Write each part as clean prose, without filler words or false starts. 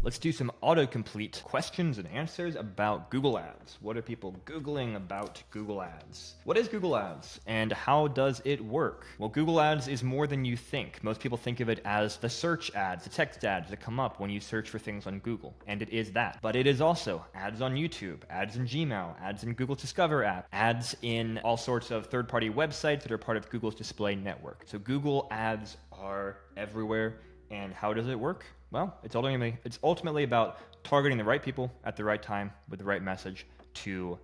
Let's do some autocomplete questions and answers about Google Ads. What are people Googling about Google Ads? What is Google Ads and how does it work? Well, Google Ads is more than you think. Most people think of it as the search ads, the text ads that come up when you search for things on Google. And it is that. But it is also ads on YouTube, ads in Gmail, ads in Google's Discover app, ads in all sorts of third-party websites that are part of Google's display network. So Google Ads are everywhere. And how does it work? Well, it's ultimately about targeting the right people at the right time with the right message to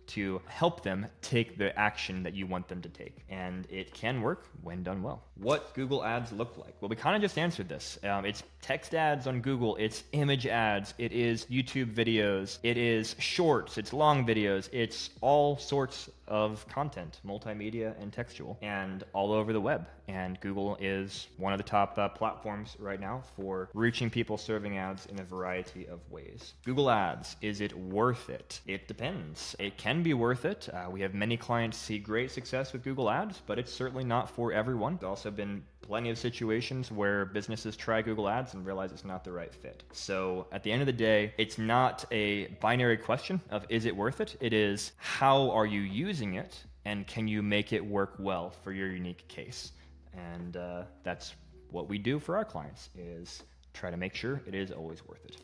to help them take the action that you want them to take. And it can work when done well. What Google Ads look like? Well, we kind of just answered this. It's text ads on Google, it's image ads, it is YouTube videos, it is shorts, it's long videos, it's all sorts of content, multimedia and textual, and all over the web. And Google is one of the top platforms right now for reaching people serving ads in a variety of ways. Google Ads, is it worth it? It depends. It can be worth it. We have many clients see great success with Google Ads, but it's certainly not for everyone. There's also been plenty of situations where businesses try Google Ads and realize it's not the right fit. So at the end of the day, it's not a binary question of is it worth it? It is how are you using it and can you make it work well for your unique case? And that's what we do for our clients, is try to make sure it is always worth it.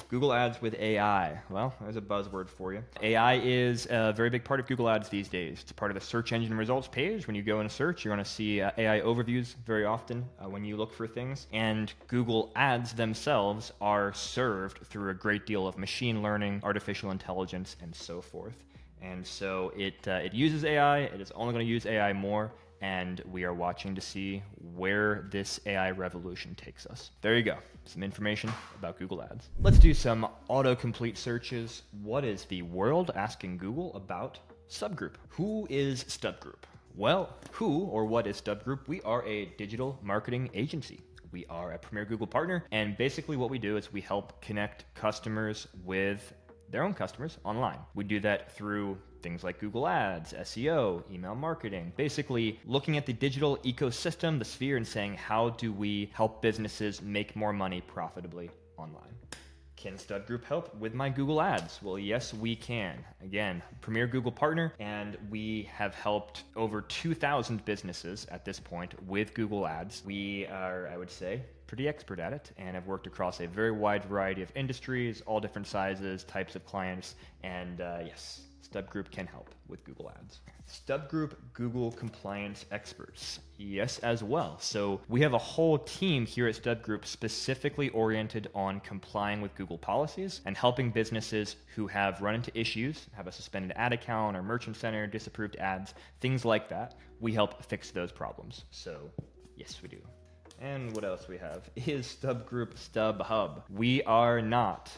Google Ads with AI. Well, there's a buzzword for you. AI is a very big part of Google Ads these days. It's a part of the search engine results page. When you go in a search, you're going to see AI overviews very often when you look for things. And Google Ads themselves are served through a great deal of machine learning, artificial intelligence, and so forth. And so it uses AI. It is only going to use AI more. And we are watching to see where this AI revolution takes us. There you go. Some information about Google Ads. Let's do some autocomplete searches. What is the world asking Google about StubGroup? Who is StubGroup? Well, who or what is StubGroup? We are a digital marketing agency. We are a premier Google partner. And basically what we do is we help connect customers with their own customers online. We do that through things like Google Ads, SEO, email marketing, basically looking at the digital ecosystem, the sphere, and saying, how do we help businesses make more money profitably online? Can StubGroup help with my Google Ads? Well, yes, we can. Again, premier Google partner, and we have helped over 2,000 businesses at this point with Google Ads. We are, I would say, pretty expert at it and have worked across a very wide variety of industries, all different sizes, types of clients, and yes, StubGroup can help with Google Ads. StubGroup Google compliance experts. Yes, as well. So we have a whole team here at StubGroup specifically oriented on complying with Google policies and helping businesses who have run into issues, have a suspended ad account or merchant center, disapproved ads, things like that. We help fix those problems. So yes, we do. And what else we have? Is StubGroup StubHub? We are not.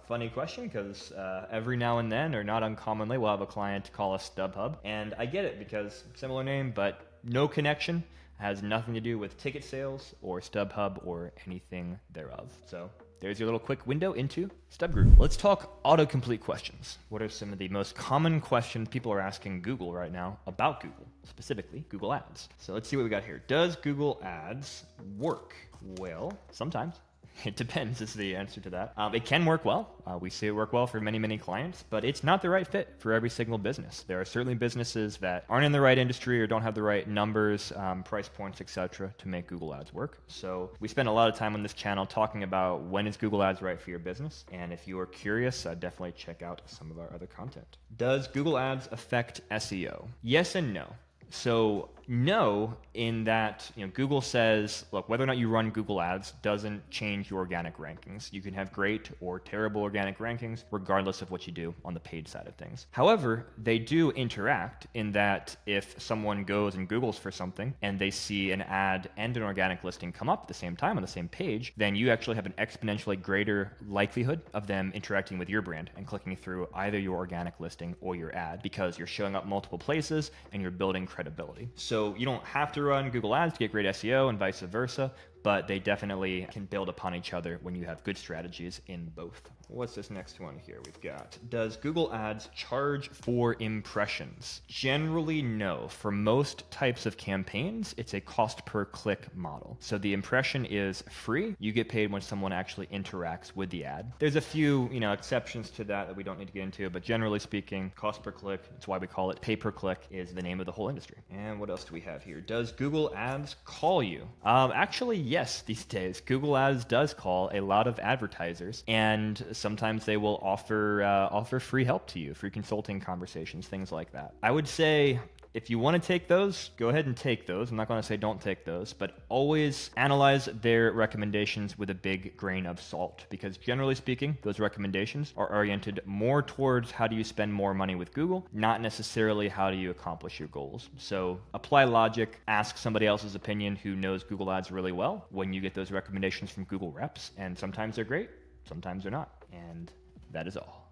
Funny question, because every now and then, or not uncommonly, we'll have a client call us StubHub. And I get it, because similar name, but no connection, has nothing to do with ticket sales or StubHub or anything thereof. So there's your little quick window into StubGroup. Let's talk autocomplete questions. What are some of the most common questions people are asking Google right now about Google, specifically Google Ads? So let's see what we got here. Does Google Ads work? Well, sometimes. It depends is the answer to that. It can work well. We see it work well for many, many clients, but it's not the right fit for every single business. There are certainly businesses that aren't in the right industry or don't have the right numbers, price points, etc. to make Google Ads work. So we spend a lot of time on this channel talking about when is Google Ads right for your business. And if you are curious, definitely check out some of our other content. Does Google Ads affect SEO? Yes and no. So no, in that Google says, look, whether or not you run Google Ads doesn't change your organic rankings. You can have great or terrible organic rankings regardless of what you do on the paid side of things. However, they do interact in that if someone goes and Googles for something and they see an ad and an organic listing come up at the same time on the same page, then you actually have an exponentially greater likelihood of them interacting with your brand and clicking through either your organic listing or your ad, because you're showing up multiple places and you're building credibility. So you don't have to run Google Ads to get great SEO and vice versa, but they definitely can build upon each other when you have good strategies in both. What's this next one here we've got? Does Google Ads charge for impressions? Generally, no. For most types of campaigns, it's a cost per click model. So the impression is free. You get paid when someone actually interacts with the ad. There's a few, exceptions to that we don't need to get into, but generally speaking, cost per click, that's why we call it pay per click, is the name of the whole industry. And what else do we have here? Does Google Ads call you? Actually, yes, these days. Google Ads does call a lot of advertisers, and sometimes they will offer free help to you, free consulting conversations, things like that. I would say if you want to take those, go ahead and take those. I'm not going to say don't take those, but always analyze their recommendations with a big grain of salt, because generally speaking, those recommendations are oriented more towards how do you spend more money with Google, not necessarily how do you accomplish your goals. So apply logic, ask somebody else's opinion who knows Google Ads really well when you get those recommendations from Google reps, and sometimes they're great, sometimes they're not, and that is all.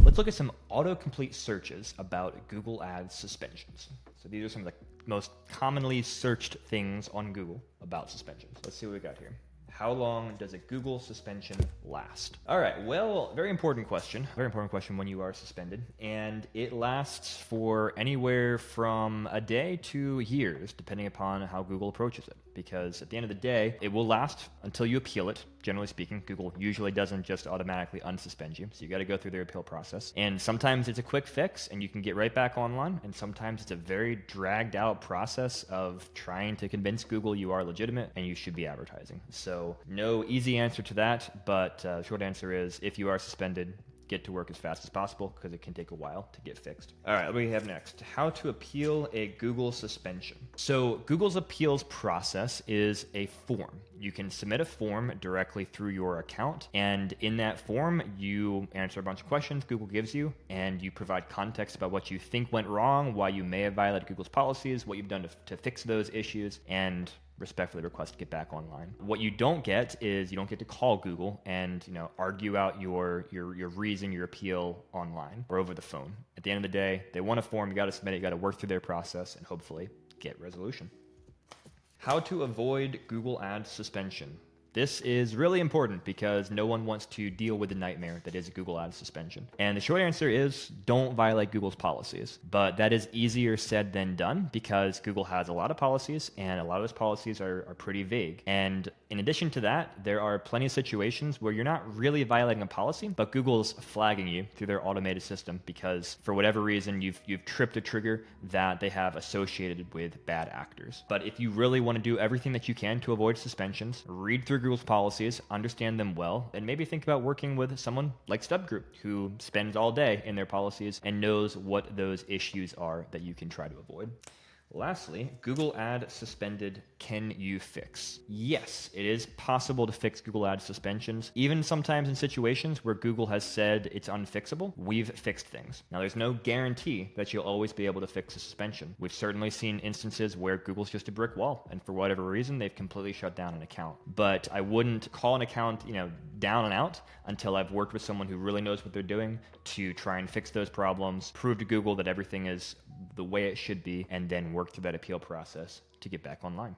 Let's look at some autocomplete searches about Google Ads suspensions. So these are some of the most commonly searched things on Google about suspensions. Let's see what we got here. How long does a Google suspension last? All right, well, very important question when you are suspended. And it lasts for anywhere from a day to years, depending upon how Google approaches it. Because at the end of the day, it will last until you appeal it. Generally speaking, Google usually doesn't just automatically unsuspend you. So you got to go through their appeal process. And sometimes it's a quick fix and you can get right back online. And sometimes it's a very dragged out process of trying to convince Google you are legitimate and you should be advertising. So no easy answer to that, but the short answer is if you are suspended, get to work as fast as possible because it can take a while to get fixed. All right, what do we have next? How to appeal a Google suspension. So Google's appeals process is a form. You can submit a form directly through your account, and in that form, you answer a bunch of questions Google gives you, and you provide context about what you think went wrong, why you may have violated Google's policies, what you've done to fix those issues, and respectfully request to get back online. What you don't get is you don't get to call Google and argue out your reason, your appeal online or over the phone. At the end of the day, they want a form, you got to submit it, you got to work through their process and hopefully get resolution. How to avoid Google Ads suspension. This is really important because no one wants to deal with the nightmare that is Google Ads suspension. And the short answer is don't violate Google's policies. But that is easier said than done because Google has a lot of policies and a lot of those policies are pretty vague. And in addition to that, there are plenty of situations where you're not really violating a policy, but Google's flagging you through their automated system because for whatever reason you've tripped a trigger that they have associated with bad actors. But if you really want to do everything that you can to avoid suspensions, read through Google's policies, understand them well, and maybe think about working with someone like StubGroup who spends all day in their policies and knows what those issues are that you can try to avoid. Lastly, Google Ad suspended, can you fix? Yes, it is possible to fix Google Ad suspensions, even sometimes in situations where Google has said it's unfixable. We've fixed things. Now, there's no guarantee that you'll always be able to fix a suspension. We've certainly seen instances where Google's just a brick wall, and for whatever reason, they've completely shut down an account. But I wouldn't call an account, down and out until I've worked with someone who really knows what they're doing to try and fix those problems, prove to Google that everything is the way it should be, and then work through that appeal process to get back online.